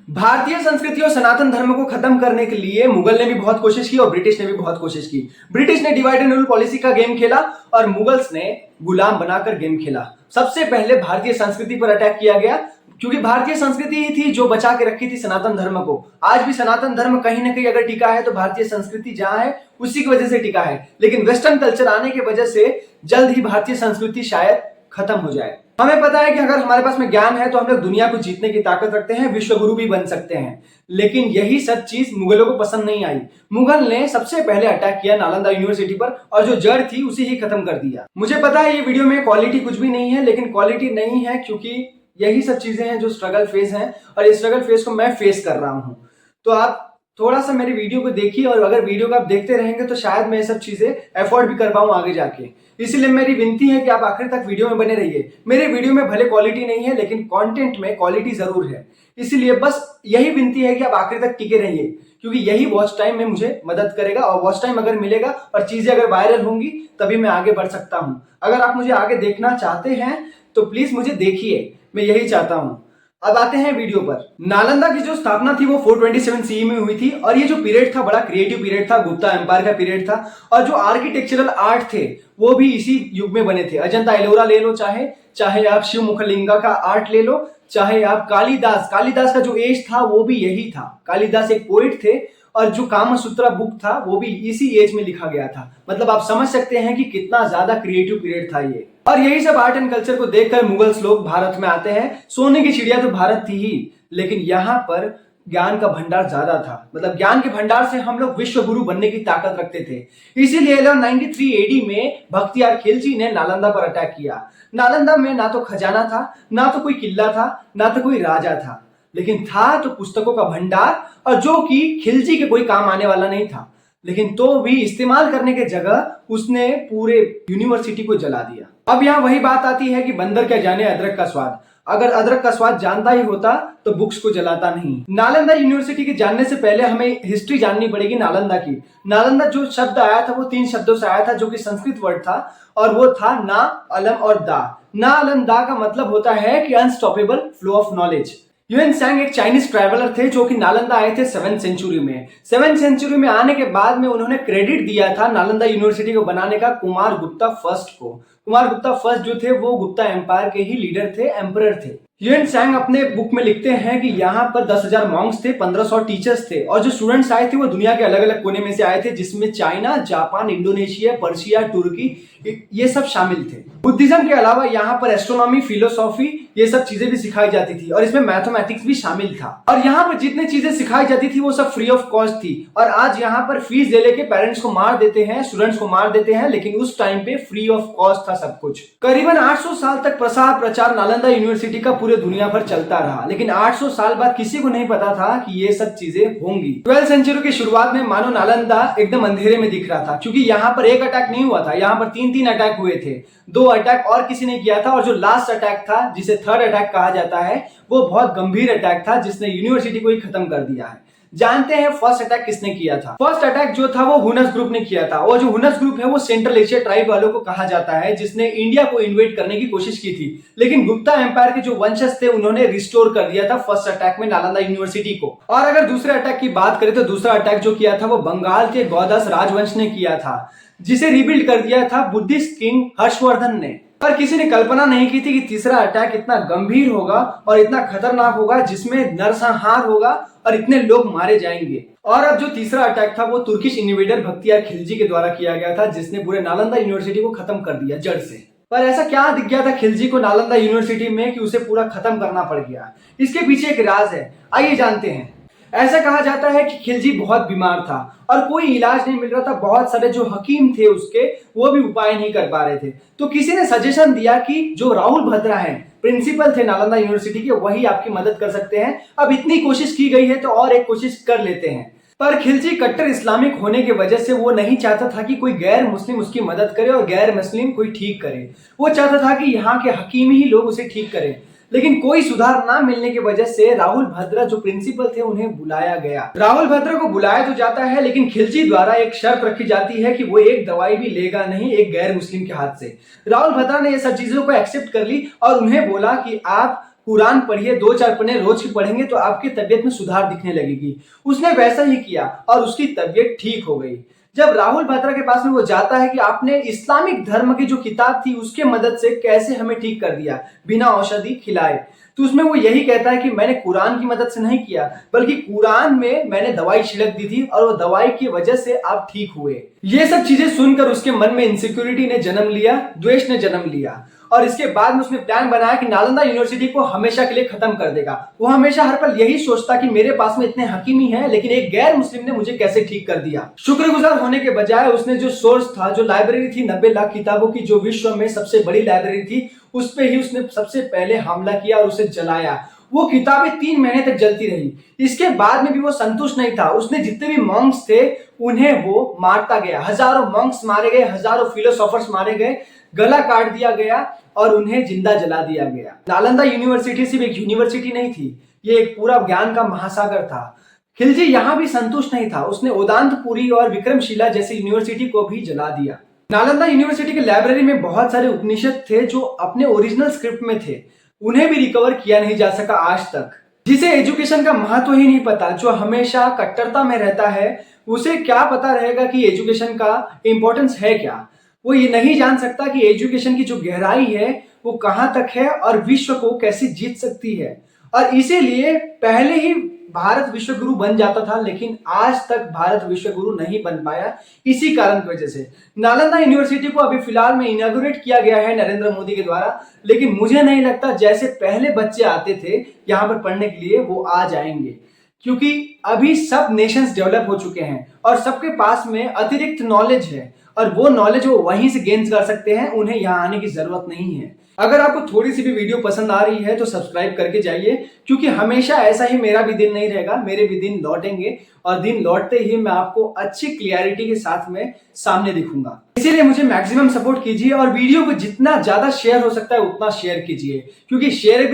भारतीय संस्कृति और सनातन धर्म को खत्म करने के लिए मुगल ने भी बहुत कोशिश की और ब्रिटिश ने भी बहुत कोशिश की। ब्रिटिश ने डिवाइड एंड रूल पॉलिसी का गेम खेला और मुगल्स ने गुलाम बनाकर गेम खेला। सबसे पहले भारतीय संस्कृति पर अटैक किया गया, क्योंकि भारतीय संस्कृति ही थी जो बचा के रखी थी सनातन धर्म को। आज भी सनातन धर्म कहीं ना कहीं अगर टिका है तो भारतीय संस्कृति जहां है उसी की वजह से टिका है। लेकिन वेस्टर्न कल्चर आने की वजह से जल्द ही भारतीय संस्कृति शायद खत्म हो जाए। हमें पता है कि अगर हमारे पास में ज्ञान है तो हम लोग दुनिया को जीतने की ताकत रखते हैं, विश्व गुरु भी बन सकते हैं। लेकिन यही सब चीज मुगलों को पसंद नहीं आई। मुगल ने सबसे पहले अटैक किया नालंदा यूनिवर्सिटी पर और जो जड़ थी उसे ही खत्म कर दिया। मुझे पता है ये वीडियो में क्वालिटी कुछ भी नहीं है, लेकिन क्वालिटी नहीं है क्योंकि यही सब चीजें हैं जो स्ट्रगल फेज हैं और इस स्ट्रगल फेज को मैं फेस कर रहा हूं। तो आप थोड़ा सा मेरी वीडियो को देखिए और अगर वीडियो को आप देखते रहेंगे तो शायद मैं ये सब चीजें एफोर्ड भी कर पाऊं आगे जाके। इसीलिए मेरी विनती है कि आप आखिर तक वीडियो में बने रहिए। मेरे वीडियो में भले क्वालिटी नहीं है लेकिन कंटेंट में क्वालिटी जरूर है। इसीलिए बस यही विनती है कि आप आखिर तक टिके रहिए, क्योंकि यही वॉच टाइम में मुझे मदद करेगा और वॉच टाइम अगर मिलेगा और चीजें अगर वायरल होंगी तभी मैं आगे बढ़ सकता हूं। अगर आप मुझे आगे देखना चाहते हैं तो प्लीज मुझे देखिए, मैं यही चाहता हूं। अब आते हैं वीडियो पर। नालंदा की जो स्थापना थी वो 427 सीई में हुई थी और ये जो पीरियड था बड़ा क्रिएटिव पीरियड था, गुप्ता एम्पायर का पीरियड था। और जो आर्किटेक्चरल आर्ट थे वो भी इसी युग में बने थे। अजंता एलोरा ले लो, चाहे आप शिव मुखलिंगा का आर्ट ले लो, चाहे आप कालिदास का जो एज था वो भी यही था। कालिदास एक पोइट थे और जो कामसूत्रा बुक था वो भी इसी एज में लिखा गया था। मतलब आप समझ सकते हैं कि कितना ज्यादा क्रिएटिव पीरियड था ये। और यही सब आर्ट एंड कल्चर को देखकर मुगल्स लोग भारत में आते हैं। सोने की चिड़िया तो भारत थी ही, लेकिन यहाँ पर ज्ञान का भंडार ज्यादा था। मतलब ज्ञान के भंडार से हम लोग विश्व गुरु बनने की ताकत रखते थे। इसीलिए 1193 एडी में बख्तियार खिलजी ने नालंदा पर अटैक किया। नालंदा में ना तो खजाना था, ना तो कोई किला था, ना तो कोई राजा था, लेकिन था तो पुस्तकों का भंडार, और जो कि खिलजी के कोई काम आने वाला नहीं था। लेकिन तो भी इस्तेमाल करने के जगह उसने पूरे यूनिवर्सिटी को जला दिया। अब यहाँ वही बात आती है कि बंदर क्या जाने अदरक का स्वाद। अगर अदरक का स्वाद जानता ही होता तो बुक्स को जलाता नहीं। नालंदा यूनिवर्सिटी के जानने से पहले हमें हिस्ट्री जाननी पड़ेगी नालंदा की। नालंदा जो शब्द आया था वो 3 शब्दों से आया था, जो कि संस्कृत वर्ड था और वो था ना, अलम और दा। ना, अलम, दा का मतलब होता है कि unstoppable flow of knowledge. Hiuen Tsang एक चाइनीज ट्रैवलर थे जो कि नालंदा आए थे 7th सेंचुरी में। 7th सेंचुरी में आने के बाद में उन्होंने क्रेडिट दिया था नालंदा यूनिवर्सिटी को बनाने का कुमार गुप्ता फर्स्ट को। कुमार गुप्ता फर्स्ट जो थे वो गुप्ता एम्पायर के ही लीडर थे, एम्परर थे। ह्वेन त्सांग अपने बुक में लिखते हैं कि यहाँ पर 10,000 मॉन्क्स थे, 1500 टीचर्स थे और जो स्टूडेंट्स आए थे वो दुनिया के अलग अलग कोने में से आए थे, जिसमें चाइना, जापान, इंडोनेशिया, पर्शिया, तुर्की ये सब शामिल थे। बुद्धिज्म के अलावा यहाँ पर एस्ट्रोनॉमी, फिलोसॉफी ये सब चीजें भी सिखाई जाती थी और इसमें मैथमेटिक्स भी शामिल था। और यहाँ पर जितनी चीजें सिखाई जाती थी वो सब फ्री ऑफ कॉस्ट थी। और आज यहाँ पर फीस दे लेके पेरेंट्स को मार देते हैं, स्टूडेंट्स को मार देते हैं, लेकिन उस टाइम पे फ्री ऑफ कॉस्ट था सब कुछ। करीबन 800 साल तक प्रसार प्रचार नालंदा यूनिवर्सिटी का पूरे दुनिया भर चलता रहा, लेकिन 800 साल बाद किसी को नहीं पता था कि ये सब चीजें होंगी। 12th सेंचुरी की शुरुआत में मानो नालंदा एकदम अंधेरे में दिख रहा था, क्योंकि यहाँ पर एक अटैक नहीं हुआ था, यहाँ पर 3 अटैक हुए थे। 2 अटैक और किसी ने किया था और जो लास्ट अटैक था, जिसे 3rd अटैक कहा जाता है, वो बहुत गंभीर अटैक था जिसने यूनिवर्सिटी को ही खत्म कर दिया है। जानते हैं फर्स्ट अटैक किसने किया था? फर्स्ट अटैक जो था वो हुनस ग्रुप ने किया था और जो हुनस ग्रुप है वो सेंट्रल एशिया ट्राइब वालों को कहा जाता है, जिसने इंडिया को इन्वेड करने की कोशिश की थी। लेकिन गुप्ता एम्पायर के जो वंशज थे उन्होंने रिस्टोर कर दिया था फर्स्ट अटैक में नालंदा यूनिवर्सिटी को। और अगर दूसरे अटैक की बात करें तो दूसरा अटैक जो किया था वो बंगाल के गौदस राजवंश ने किया था, जिसे रिबिल्ड कर दिया था बुद्धिस्ट किंग हर्षवर्धन ने। पर किसी ने कल्पना नहीं की थी कि तीसरा अटैक इतना गंभीर होगा और इतना खतरनाक होगा, जिसमें नरसंहार होगा और इतने लोग मारे जाएंगे। और अब जो तीसरा अटैक था वो तुर्किश इन्वेडर बख्तियार खिलजी के द्वारा किया गया था, जिसने पूरे नालंदा यूनिवर्सिटी को खत्म कर दिया जड़ से। पर ऐसा क्या दिख गया था खिलजी को नालंदा यूनिवर्सिटी में कि उसे पूरा खत्म करना पड़ गया? इसके पीछे एक राज है, आइए जानते हैं। ऐसा कहा जाता है कि खिलजी बहुत बीमार था और कोई इलाज नहीं मिल रहा था। बहुत सारे जो हकीम थे उसके, वो भी उपाय नहीं कर पा रहे थे। तो किसी ने सजेशन दिया कि जो राहुल भद्रा हैं, प्रिंसिपल थे नालंदा यूनिवर्सिटी के, वही आपकी मदद कर सकते हैं। अब इतनी कोशिश की गई है तो और एक कोशिश कर लेते हैं। पर खिलजी कट्टर इस्लामिक होने की वजह से वो नहीं चाहता था कि कोई गैर मुस्लिम उसकी मदद करे और गैर मुस्लिम कोई ठीक करे। वो चाहता था कि यहाँ के हकीम ही लोग उसे ठीक करें। लेकिन कोई सुधार ना मिलने की वजह से राहुल भद्रा जो प्रिंसिपल थे उन्हें बुलाया गया। राहुल भद्रा को बुलाया तो जाता है, लेकिन खिलजी द्वारा एक शर्त रखी जाती है कि वो एक दवाई भी लेगा नहीं एक गैर मुस्लिम के हाथ से। राहुल भद्रा ने ये सब चीजों को एक्सेप्ट कर ली और उन्हें बोला कि आप कुरान पढ़िए, 2-4 पन्ने रोज की पढ़ेंगे तो आपकी तबीयत में सुधार दिखने लगेगी। उसने वैसा ही किया और उसकी तबीयत ठीक हो गई। जब राहुल बात्रा के पास में वो जाता है कि आपने इस्लामिक धर्म की जो किताब थी उसके मदद से कैसे हमें ठीक कर दिया बिना औषधि खिलाए, तो उसमें वो यही कहता है कि मैंने कुरान की मदद से नहीं किया, बल्कि कुरान में मैंने दवाई छिड़क दी थी और वो दवाई की वजह से आप ठीक हुए। ये सब चीजें सुनकर उसके मन में इनसिक्योरिटी ने जन्म लिया, द्वेष ने जन्म लिया और इसके बाद में उसने प्लान बनाया कि नालंदा यूनिवर्सिटी को हमेशा के लिए खत्म कर देगा। वो हमेशा हर पल यही सोचता कि मेरे पास में इतने हकीमी हैं, लेकिन एक गैर मुस्लिम ने मुझे कैसे ठीक कर दिया। शुक्रगुजार होने के बजाय उसने जो सोर्स था, जो लाइब्रेरी थी 90 लाख किताबों की, जो विश्व में सबसे बड़ी लाइब्रेरी थी, उस पे ही उसने सबसे पहले हमला किया और उसे जलाया। वो किताबें 3 महीने तक जलती रही। इसके बाद में भी वो संतुष्ट नहीं था। उसने जितने भी मॉन्क्स थे उन्हें वो मारता गया। हजारों मॉन्क्स मारे गए, हजारों फिलोसोफर्स मारे गए, गला काट दिया गया और उन्हें जिंदा जला दिया गया। नालंदा यूनिवर्सिटी सिर्फ एक यूनिवर्सिटी नहीं थी, ये एक पूरा ज्ञान का महासागर था। खिलजी यहां भी संतुष्ट नहीं था। उसने उदांतपुरी और विक्रमशिला जैसी यूनिवर्सिटी को भी जला दिया। नालंदा यूनिवर्सिटी के लाइब्रेरी में बहुत सारे उपनिषद थे जो अपने ओरिजिनल स्क्रिप्ट में थे, उन्हें भी रिकवर किया नहीं जा सका आज तक। जिसे एजुकेशन का महत्व ही नहीं पता, जो हमेशा कट्टरता में रहता है, उसे क्या पता रहेगा कि एजुकेशन का इंपॉर्टेंस है क्या। वो ये नहीं जान सकता कि एजुकेशन की जो गहराई है वो कहां तक है और विश्व को कैसे जीत सकती है। और इसीलिए पहले ही भारत विश्व गुरु बन जाता था, लेकिन आज तक भारत विश्व गुरु नहीं बन पाया, इसी कारण की वजह से। नालंदा यूनिवर्सिटी को अभी फिलहाल में इनॉग्रेट किया गया है नरेंद्र मोदी के द्वारा, लेकिन मुझे नहीं लगता जैसे पहले बच्चे आते थे यहाँ पर पढ़ने के लिए वो आ जाएंगे, क्योंकि अभी सब नेशंस डेवलप हो चुके हैं और सबके पास में अतिरिक्त नॉलेज है और वो नॉलेज वो वहीं से गेन कर सकते हैं, उन्हें यहाँ आने की जरूरत नहीं है। अगर आपको थोड़ी सी भी वीडियो पसंद आ रही है तो सब्सक्राइब करके जाइए, क्योंकि हमेशा ऐसा ही मेरा भी दिन नहीं रहेगा, मेरे भी दिन लौटेंगे और दिन लौटते ही मैं आपको अच्छी क्लियरिटी के साथ में सामने दिखूंगा। इसीलिए मुझे मैक्सिमम सपोर्ट कीजिए और वीडियो को जितना ज्यादा शेयर हो सकता है उतना शेयर कीजिए, क्योंकि शेयर